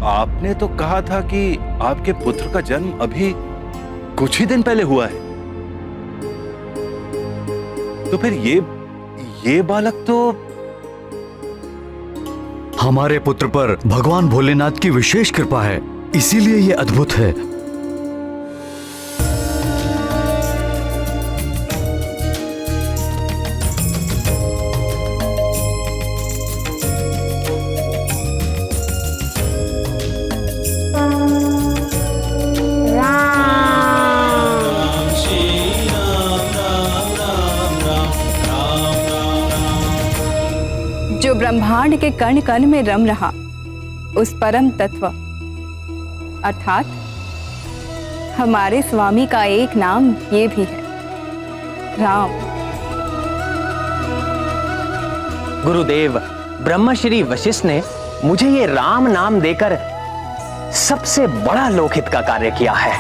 आपने तो कहा था कि आपके पुत्र का जन्म अभी कुछ ही दिन पहले हुआ है, तो फिर ये बालक तो हमारे पुत्र पर भगवान भोलेनाथ की विशेष कृपा है, इसीलिए ये अद्भुत है। जो ब्रह्मांड के कण कण में रम रहा, उस परम तत्व अर्थात हमारे स्वामी का एक नाम ये भी है, राम। गुरुदेव, ब्रह्मश्री वशिष्ठ ने मुझे ये राम नाम देकर सबसे बड़ा लोकहित का कार्य किया है।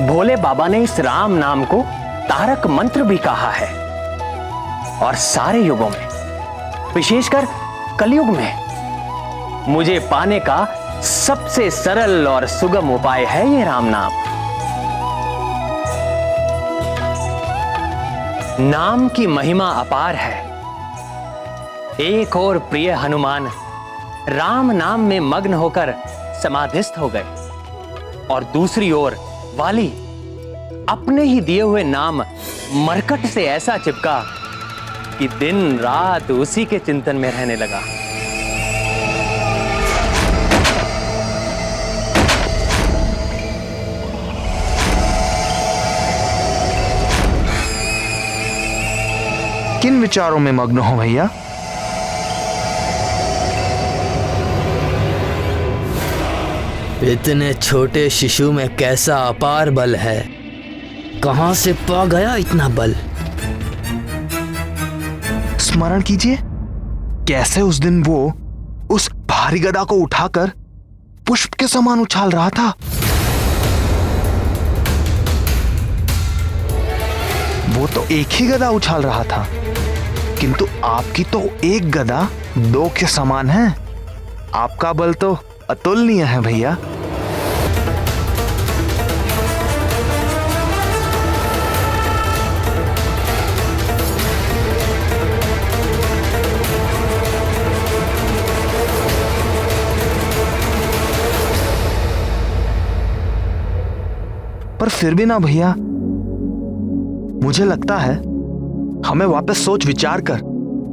भोले बाबा ने इस राम नाम को तारक मंत्र भी कहा है और सारे युगों में, विशेषकर कलयुग में, मुझे पाने का सबसे सरल और सुगम उपाय है ये राम नाम। नाम की महिमा अपार है। एक और प्रिय हनुमान राम नाम में मग्न होकर समाधिस्थ हो गए और दूसरी ओर वाली अपने ही दिए हुए नाम मरकट से ऐसा चिपका कि दिन रात उसी के चिंतन में रहने लगा। किन विचारों में मग्न हो भैया? इतने छोटे शिशु में कैसा अपार बल है, कहां से पा गया इतना बल? स्मरण कीजिए, कैसे उस दिन वो उस भारी गदा को उठाकर पुष्प के समान उछाल रहा था। वो तो एक ही गदा उछाल रहा था, किंतु आपकी तो एक गदा दो के समान है। आपका बल तो अतुलनीय है भैया। पर फिर भी ना भैया, मुझे लगता है हमें वापस सोच विचार कर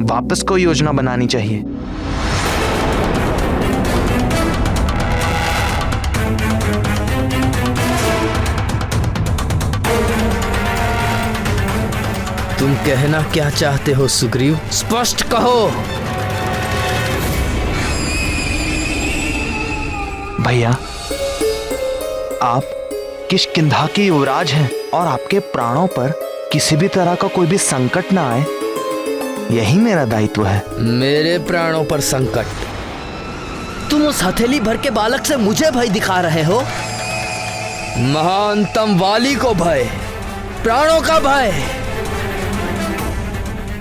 वापस कोई योजना बनानी चाहिए। तुम कहना क्या चाहते हो सुग्रीव? स्पष्ट कहो। भैया, आप किष्किंधा के युवराज हैं और आपके प्राणों पर किसी भी तरह का कोई भी संकट ना आए, यही मेरा दायित्व है। मेरे प्राणों पर संकट? तुम उस हथेली भर के बालक से मुझे भय दिखा रहे हो? महानतम वाली को भय, प्राणों का भय।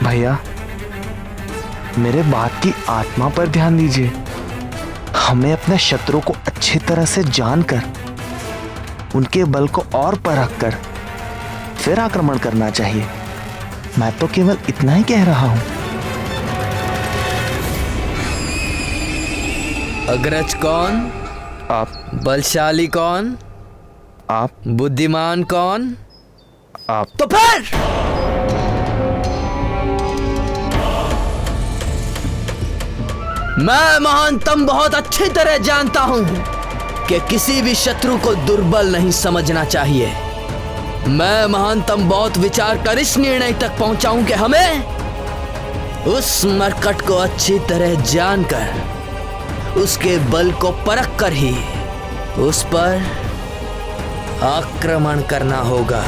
भैया, मेरे बात की आत्मा पर ध्यान दीजिए। हमें अपने शत्रु को अच्छी तरह से जानकर उनके बल को और परख कर फिर आक्रमण करना चाहिए। मैं तो केवल इतना ही कह रहा हूं। अग्रज कौन? आप। बलशाली कौन? आप। बुद्धिमान कौन? आप। तो फिर मैं महानतम बहुत अच्छी तरह जानता हूं कि किसी भी शत्रु को दुर्बल नहीं समझना चाहिए। मैं महानतम बहुत विचार कर इस निर्णय तक पहुंचा हूं कि हमें उस मरकट को अच्छी तरह जानकर उसके बल को परख कर ही उस पर आक्रमण करना होगा।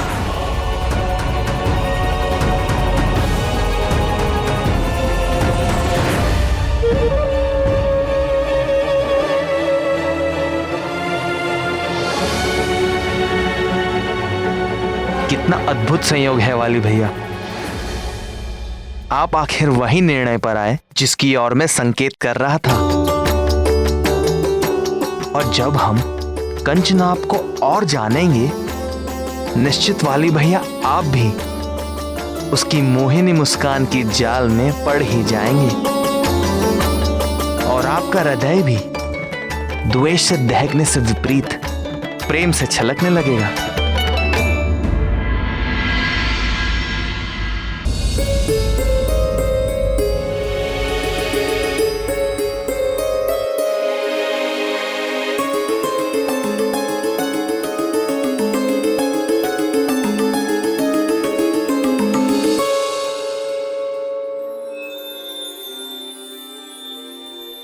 कितना अद्भुत संयोग है वाली भैया। आप आखिर वही निर्णय पर आए जिसकी ओर मैं संकेत कर रहा था। और जब हम कंचनाप को और जानेंगे, निश्चित वाली भैया आप भी उसकी मोहिनी मुस्कान की जाल में पड़ ही जाएंगे और आपका हृदय भी द्वेष से दहकने से विपरीत प्रेम से छलकने लगेगा।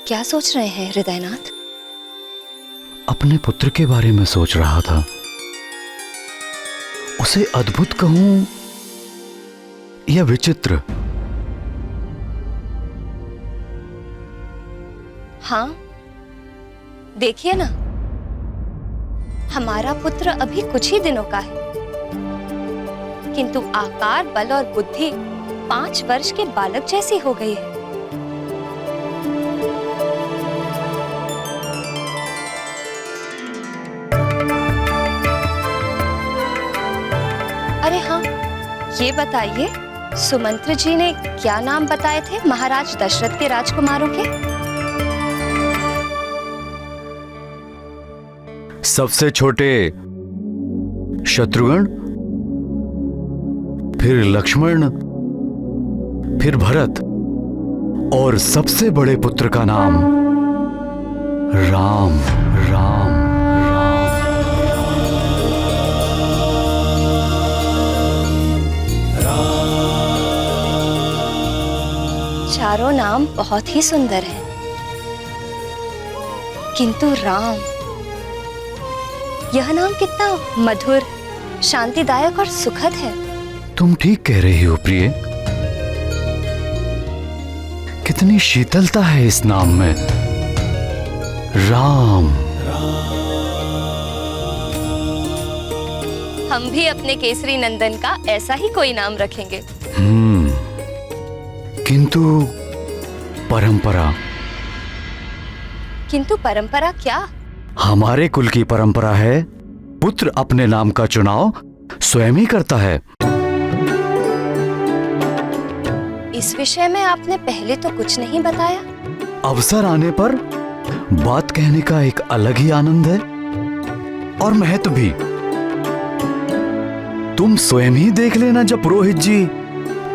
क्या सोच रहे हैं हृदयनाथ? अपने पुत्र के बारे में सोच रहा था। उसे अद्भुत कहूं या विचित्र? हाँ, देखिए ना, हमारा पुत्र अभी कुछ ही दिनों का है, किंतु आकार, बल और बुद्धि 5 वर्ष के बालक जैसी हो गई है। अरे हाँ, ये बताइए, सुमंत्र जी ने क्या नाम बताए थे महाराज दशरथ के राजकुमारों के? सबसे छोटे शत्रुघ्न, फिर लक्ष्मण, फिर भरत, और सबसे बड़े पुत्र का नाम राम। राम चारों नाम बहुत ही सुंदर हैं, किंतु राम, यह नाम कितना मधुर, शांतिदायक और सुखद है। तुम ठीक कह रही हो प्रिय। कितनी शीतलता है इस नाम में, राम। हम भी अपने केसरी नंदन का ऐसा ही कोई नाम रखेंगे। किंतु परंपरा। किंतु परंपरा क्या? हमारे कुल की परंपरा है, पुत्र अपने नाम का चुनाव स्वयं ही करता है। इस विषय में आपने पहले तो कुछ नहीं बताया। अवसर आने पर बात कहने का एक अलग ही आनंद है और महत्व भी। तुम स्वयं ही देख लेना, जब पुरोहित जी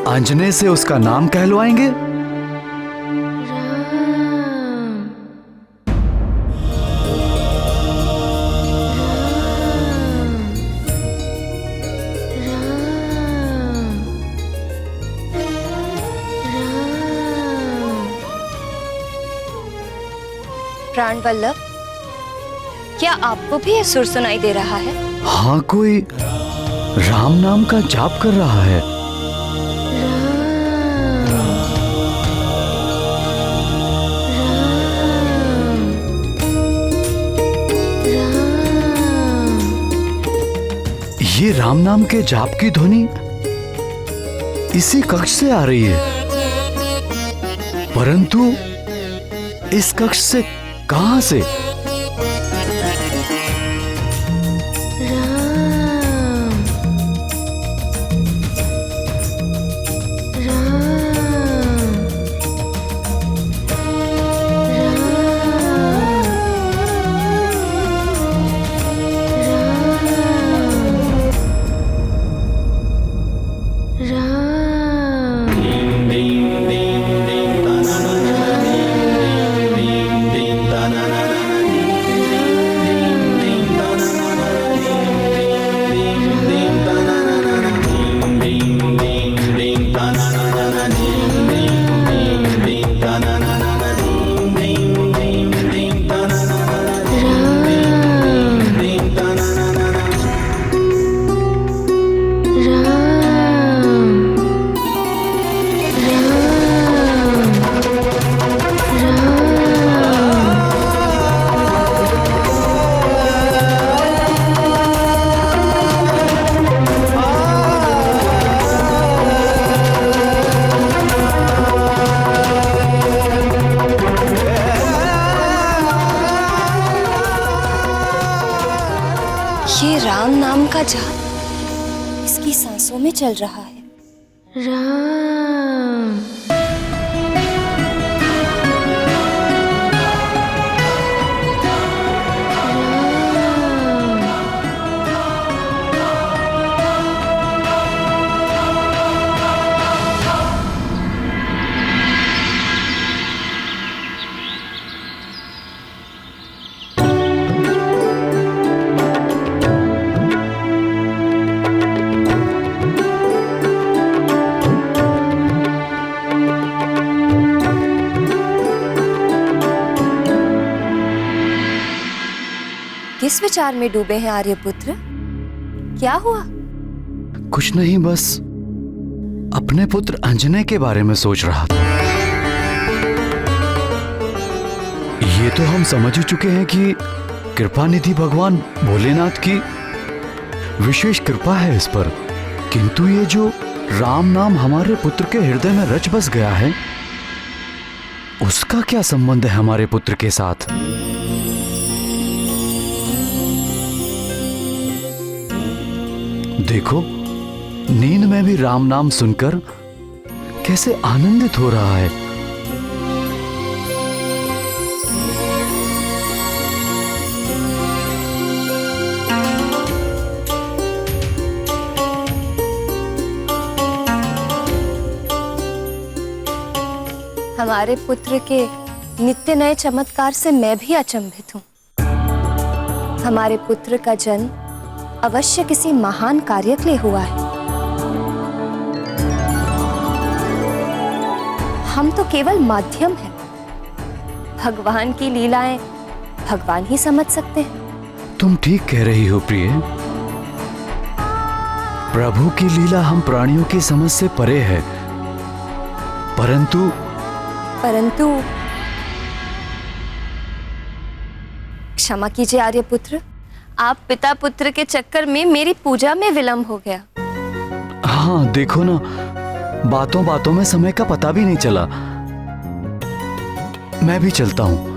अंजने से उसका नाम कहलवाएंगे। प्राणवल्लभ, क्या आपको भी यह सुर सुनाई दे रहा है? हाँ, कोई राम नाम का जाप कर रहा है। ये राम नाम के जाप की ध्वनि इसी कक्ष से आ रही है, परंतु इस कक्ष से कहां से? ये राम नाम का जाप इसकी सांसों में चल रहा है। राम किस विचार में डूबे हैं आर्यपुत्र? क्या हुआ? कुछ नहीं, बस अपने पुत्र अंजने के बारे में सोच रहा था। ये तो हम समझ ही चुके हैं कि कृपा निधि भगवान भोलेनाथ की विशेष कृपा है इस पर, किंतु ये जो राम नाम हमारे पुत्र के हृदय में रच बस गया है, उसका क्या संबंध है हमारे पुत्र के साथ? देखो, नींद में भी राम नाम सुनकर कैसे आनंदित हो रहा है। हमारे पुत्र के नित्य नए चमत्कार से मैं भी अचंभित हूँ। हमारे पुत्र का जन्म अवश्य किसी महान कार्य के लिए हुआ है। हम तो केवल माध्यम हैं। भगवान की लीलाएं भगवान ही समझ सकते हैं। तुम ठीक कह रही हो प्रिय। प्रभु की लीला हम प्राणियों की समझ से परे है, परंतु क्षमा कीजिए आर्यपुत्र, आप पिता पुत्र के चक्कर में मेरी पूजा में विलंब हो गया। हाँ देखो ना, बातों बातों में समय का पता भी नहीं चला। मैं भी चलता हूं।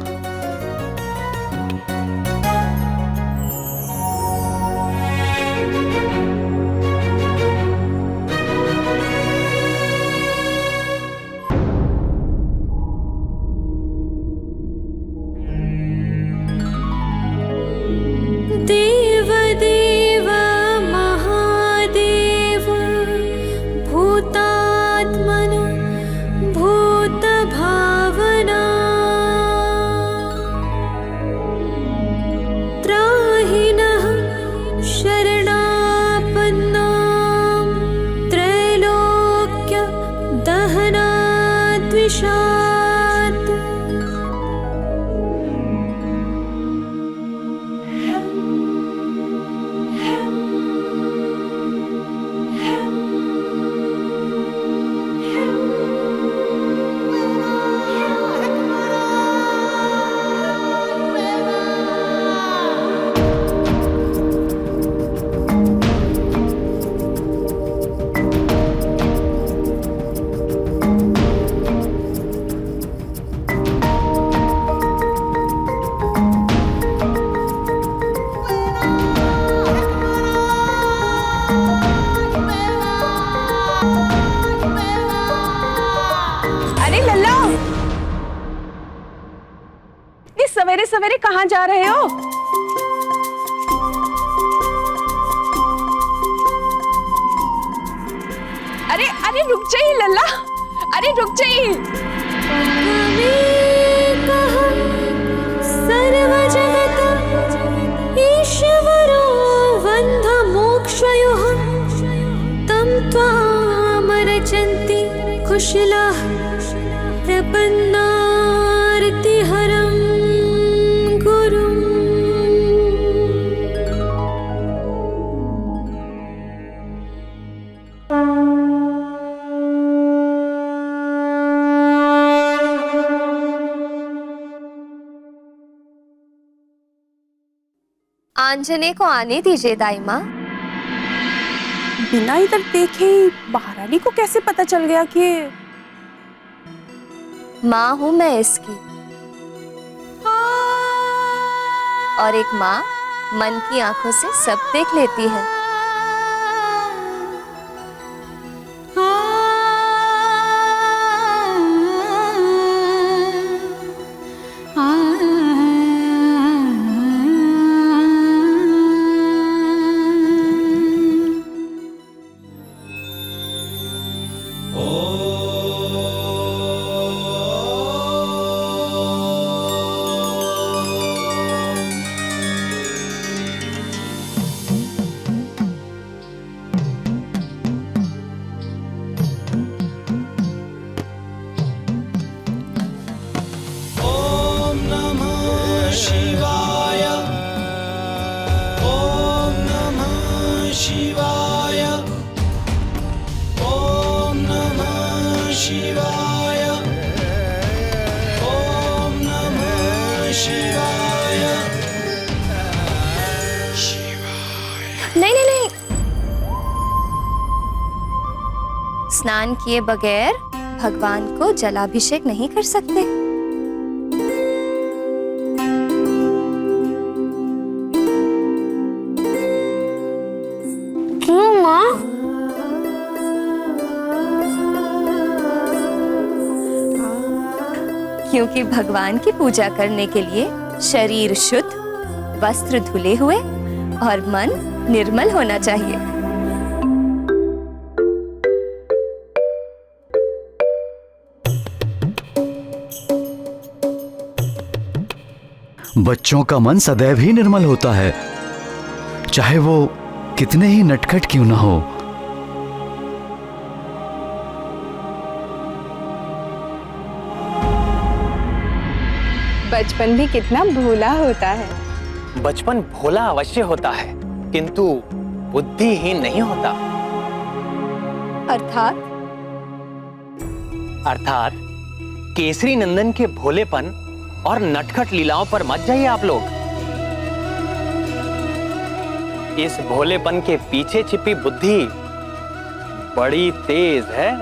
सवेरे सवेरे कहाँ जा रहे हो? अरे अरे रुक जाइए लल्ला, अरे रुक जाइए। सर्व जगत ईश्वरो बन्ध मोक्षयोः तं त्वामर्चन्ति कुशलाः प्रपन्नार्तिहरं गुरुम्। आंजने को आने दीजिए दाई माँ। बिना इधर देखे महारानी को कैसे पता चल गया कि माँ हूं मैं इसकी, और एक माँ मन की आंखों से सब देख लेती है। नहीं नहीं नहीं, स्नान किए बगैर भगवान को जलाभिषेक नहीं कर सकते। क्यों माँ? क्योंकि भगवान की पूजा करने के लिए शरीर शुद्ध, वस्त्र धुले हुए और मन निर्मल होना चाहिए। बच्चों का मन सदैव ही निर्मल होता है, चाहे वो कितने ही नटखट क्यों ना हो। बचपन भी कितना भोला होता है। बचपन भोला अवश्य होता है, किंतु बुद्धिहीन नहीं होता। अर्थात केसरी नंदन के भोलेपन और नटखट लीलाओं पर मत जाइए आप लोग। इस भोलेपन के पीछे छिपी बुद्धि बड़ी तेज है।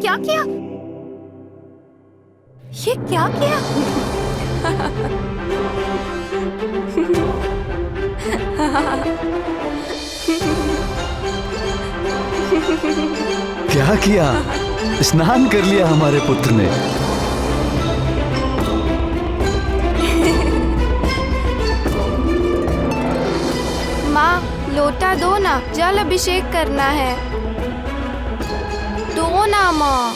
क्या किया? ये क्या किया? क्या किया? स्नान कर लिया हमारे पुत्र ने। माँ, लोटा दो ना, जल अभिषेक करना है। दो ना माँ।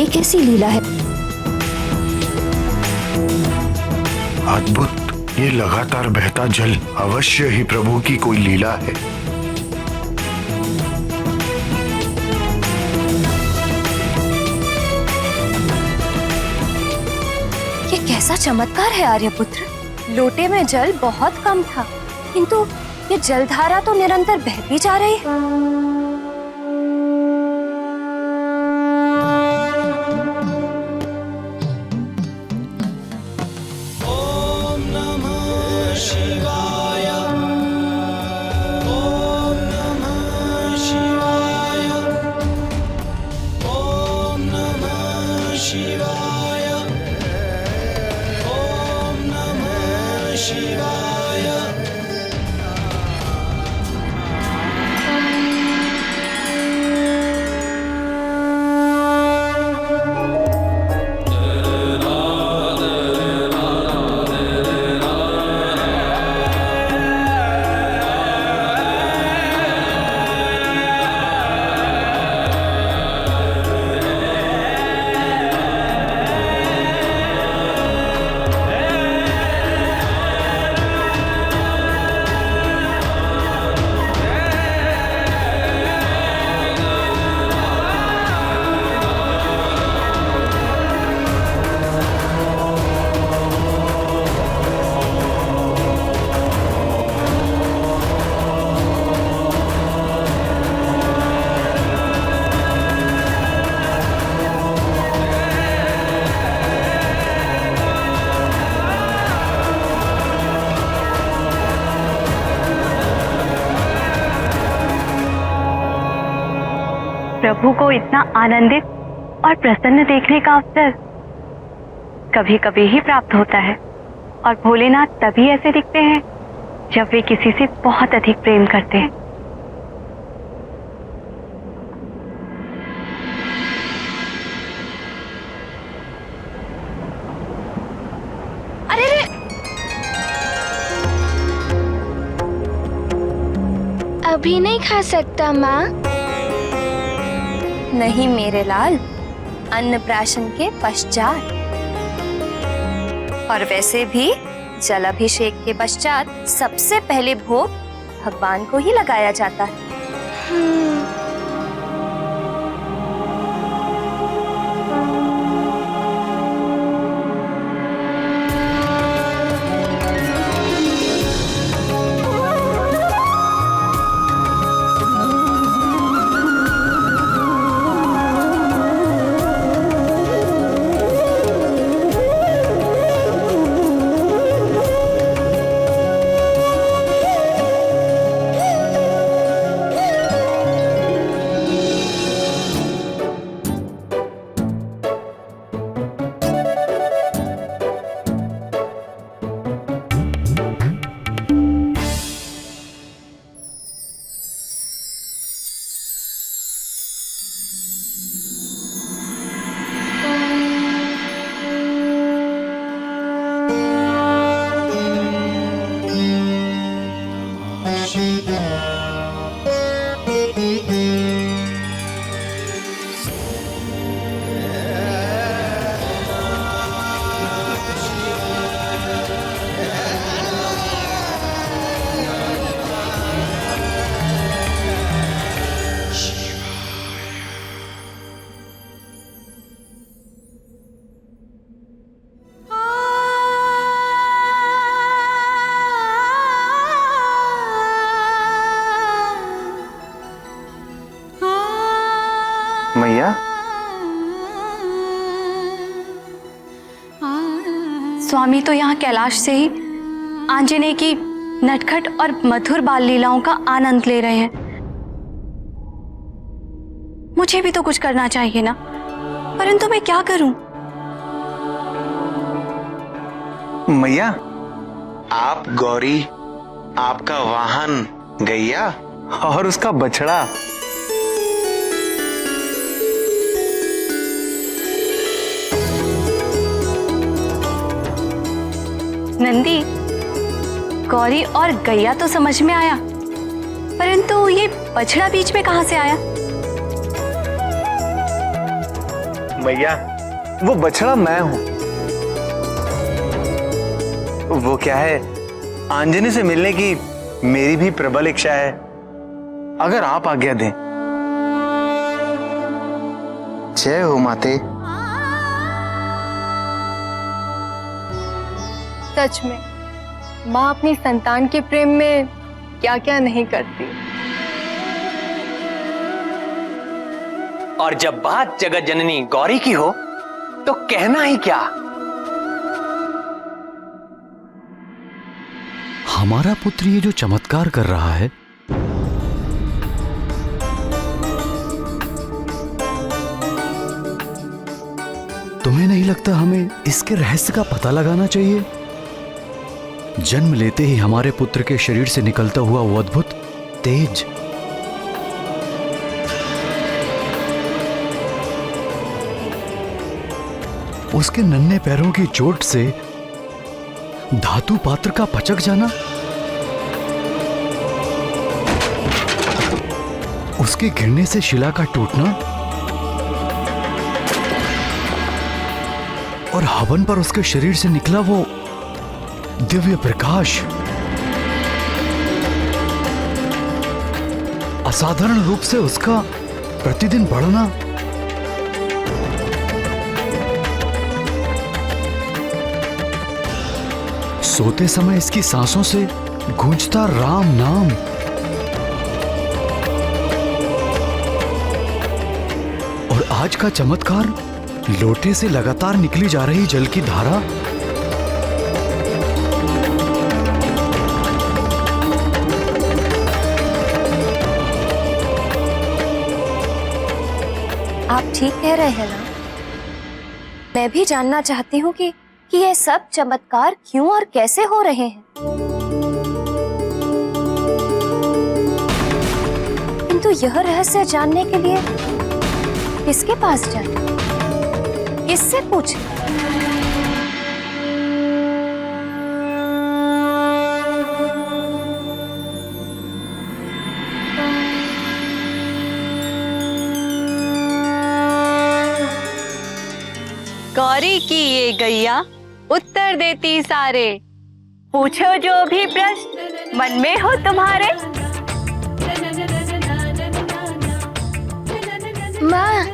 ये कैसी लीला है? अद्भुत, ये लगातार बहता जल अवश्य ही प्रभु की कोई लीला है। ये कैसा चमत्कार है आर्यपुत्र। लोटे में जल बहुत कम था, किंतु ये जलधारा तो निरंतर बहती जा रही है। प्रभु को इतना आनंदित और प्रसन्न देखने का अवसर कभी कभी ही प्राप्त होता है, और भोलेनाथ तभी ऐसे दिखते हैं जब वे किसी से बहुत अधिक प्रेम करते हैं। अरे रे, अभी नहीं खा सकता माँ। नहीं मेरे लाल, अन्नप्राशन के पश्चात। और वैसे भी जलाभिषेक के पश्चात सबसे पहले भोग भगवान को ही लगाया जाता है। मैया, स्वामी तो यहाँ कैलाश से ही आंजनेय की नटखट और मधुर बाल लीलाओं का आनंद ले रहे हैं। मुझे भी तो कुछ करना चाहिए ना, परंतु मैं क्या करूं? मैया, आप गौरी, आपका वाहन गैया और उसका बछड़ा। नंदी, गौरी और गैया तो समझ में आया, परंतु ये बछड़ा बीच में कहां से आया? मैया, वो बछड़ा मैं हूं। वो क्या है, आंजनी से मिलने की मेरी भी प्रबल इच्छा है, अगर आप आज्ञा दें। जय हो माते। सच में माँ अपनी संतान के प्रेम में क्या क्या नहीं करती। और जब बात जगत जननी गौरी की हो तो कहना ही क्या। हमारा पुत्र ये जो चमत्कार कर रहा है, तुम्हें नहीं लगता हमें इसके रहस्य का पता लगाना चाहिए? जन्म लेते ही हमारे पुत्र के शरीर से निकलता हुआ वो अद्भुत तेज, उसके नन्हे पैरों की चोट से धातु पात्र का पचक जाना, उसके गिरने से शिला का टूटना, और हवन पर उसके शरीर से निकला वो दिव्य प्रकाश, असाधारण रूप से उसका प्रतिदिन बढ़ना, सोते समय इसकी सांसों से गूंजता राम नाम, और आज का चमत्कार, लोटे से लगातार निकली जा रही जल की धारा, आप ठीक कह रहे हैं ना? मैं भी जानना चाहती हूँ कि ये सब चमत्कार क्यों और कैसे हो रहे हैं। किंतु यह रहस्य जानने के लिए किसके पास जाएं? किससे पूछें? गौरी की ये गैया उत्तर देती सारे, पूछो जो भी प्रश्न मन में हो तुम्हारे। माँ,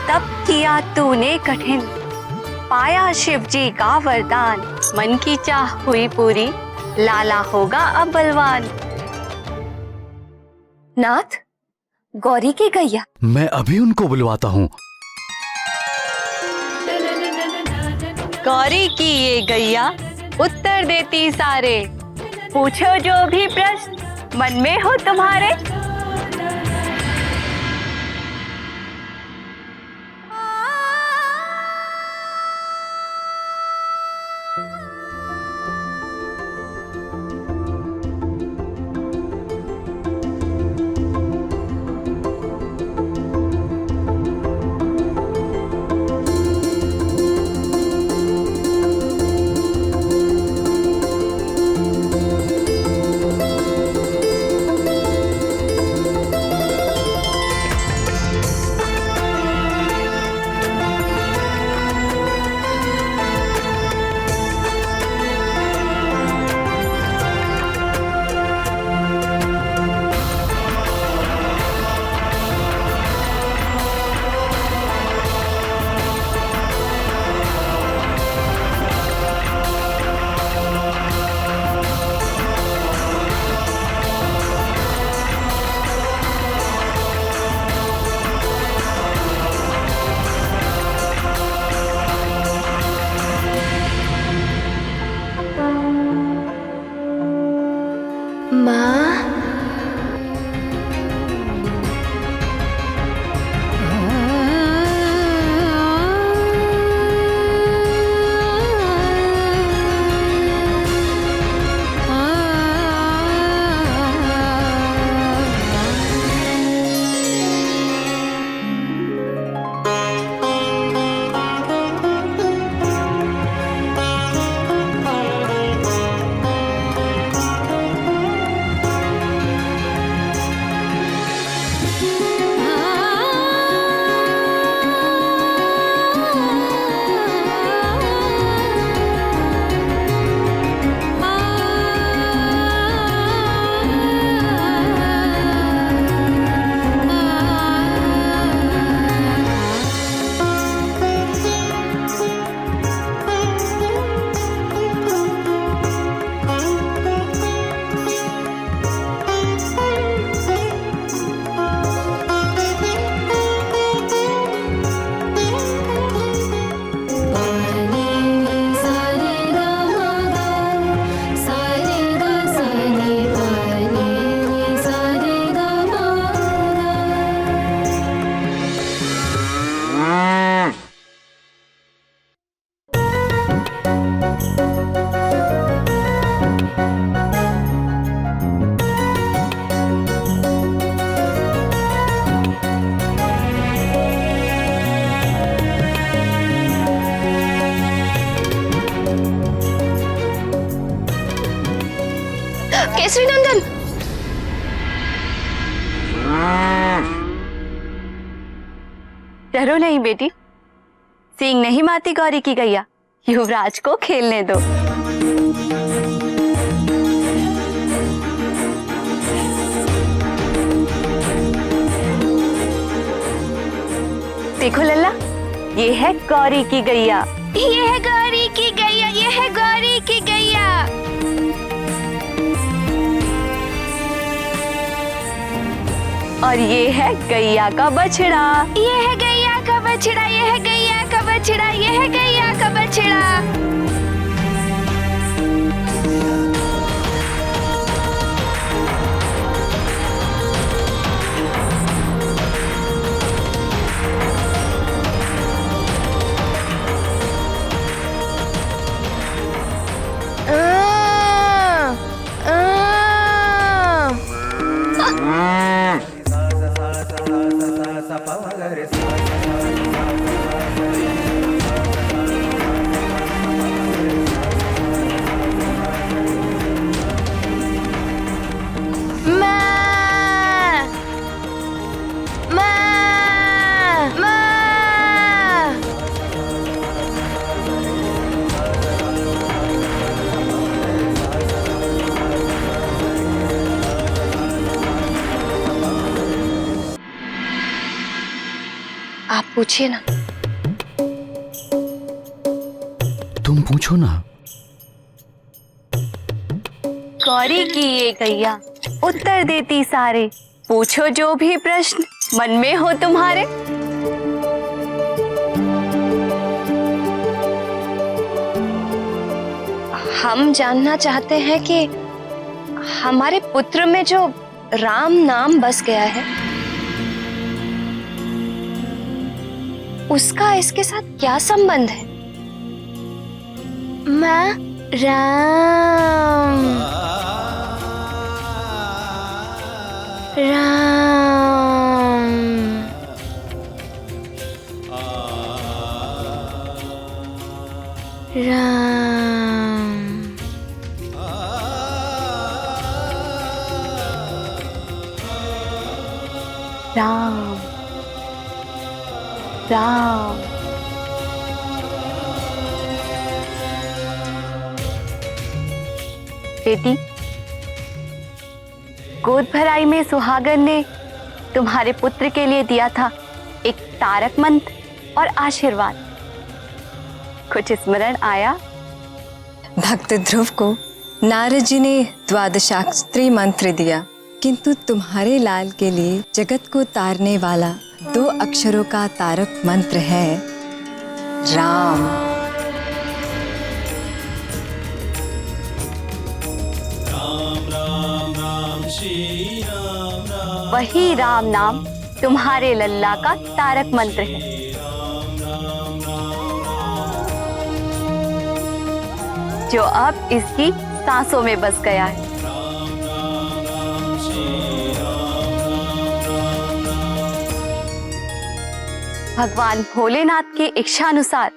तब किया तूने कठिन, पाया शिव जी का वरदान, मन की चाह हुई पूरी, लाला होगा अब बलवान। नाथ, गौरी की गैया। मैं अभी उनको बुलवाता हूँ। गौरी की ये गैया उत्तर देती सारे, पूछो जो भी प्रश्न मन में हो तुम्हारे। डरो नहीं बेटी, सींग नहीं माती गौरी की गैया, युवराज को खेलने दो। देखो लल्ला, ये है गौरी की गैया। ये है गौरी की गैया, ये है गौरी की गैया। और ये है गैया का बछड़ा। ये है गैया का बछड़ा, ये है गैया का बछड़ा, ये है गैया का बछड़ा। आप पूछिए ना। तुम पूछो ना। गौरी की ये गैया उत्तर देती सारे, पूछो जो भी प्रश्न मन में हो तुम्हारे। हम जानना चाहते हैं कि हमारे पुत्र में जो राम नाम बस गया है, उसका इसके साथ क्या संबंध है? माँ, राम राम राम। राम राम। बेटी, गोद भराई में सुहागन ने तुम्हारे पुत्र के लिए दिया था एक तारक मंत्र और आशीर्वाद, कुछ स्मरण आया? भक्त ध्रुव को नारद जी ने द्वादशाक्षरी मंत्र दिया, किंतु तुम्हारे लाल के लिए जगत को तारने वाला 2 अक्षरों का तारक मंत्र है राम। वही राम नाम तुम्हारे लल्ला का तारक मंत्र है। जो अब इसकी सांसों में बस गया है। भगवान भोलेनाथ की इच्छानुसार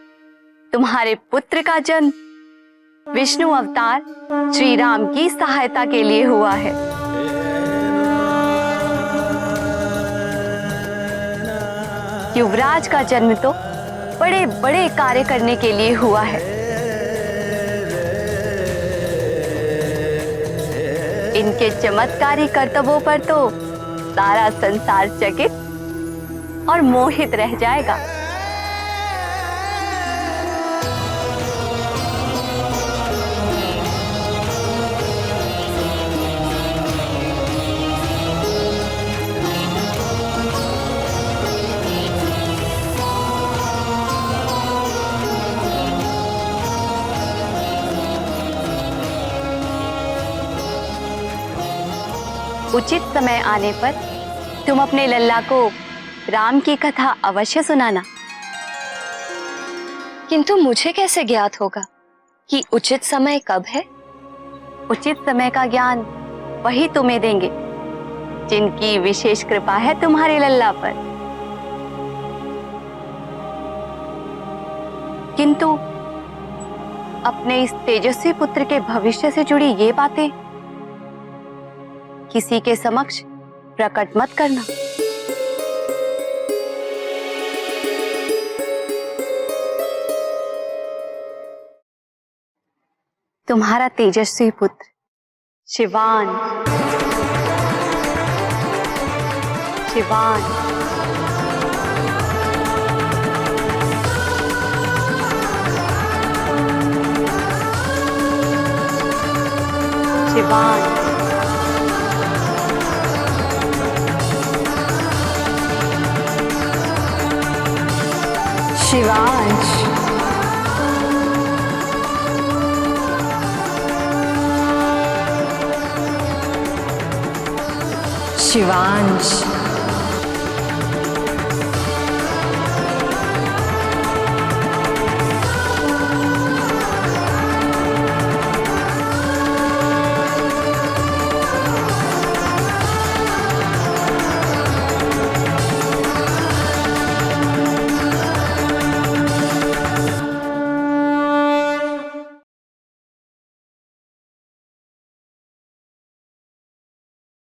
तुम्हारे पुत्र का जन्म विष्णु अवतार श्री राम की सहायता के लिए हुआ है। युवराज का जन्म तो बड़े बड़े कार्य करने के लिए हुआ है। इनके चमत्कारी कर्तव्यों पर तो सारा संसार चकित और मोहित रह जाएगा। उचित समय आने पर तुम अपने लल्ला को राम की कथा अवश्य सुनाना। किंतु मुझे कैसे ज्ञात होगा कि उचित समय कब है? उचित समय का ज्ञान वही तुम्हें देंगे जिनकी विशेष कृपा है तुम्हारे लल्ला पर। किंतु अपने इस तेजस्वी पुत्र के भविष्य से जुड़ी ये बातें किसी के समक्ष प्रकट मत करना। तुम्हारा तेजस्वी पुत्र शिवान। शिवान, शिवान, शिवांश, शिवांश,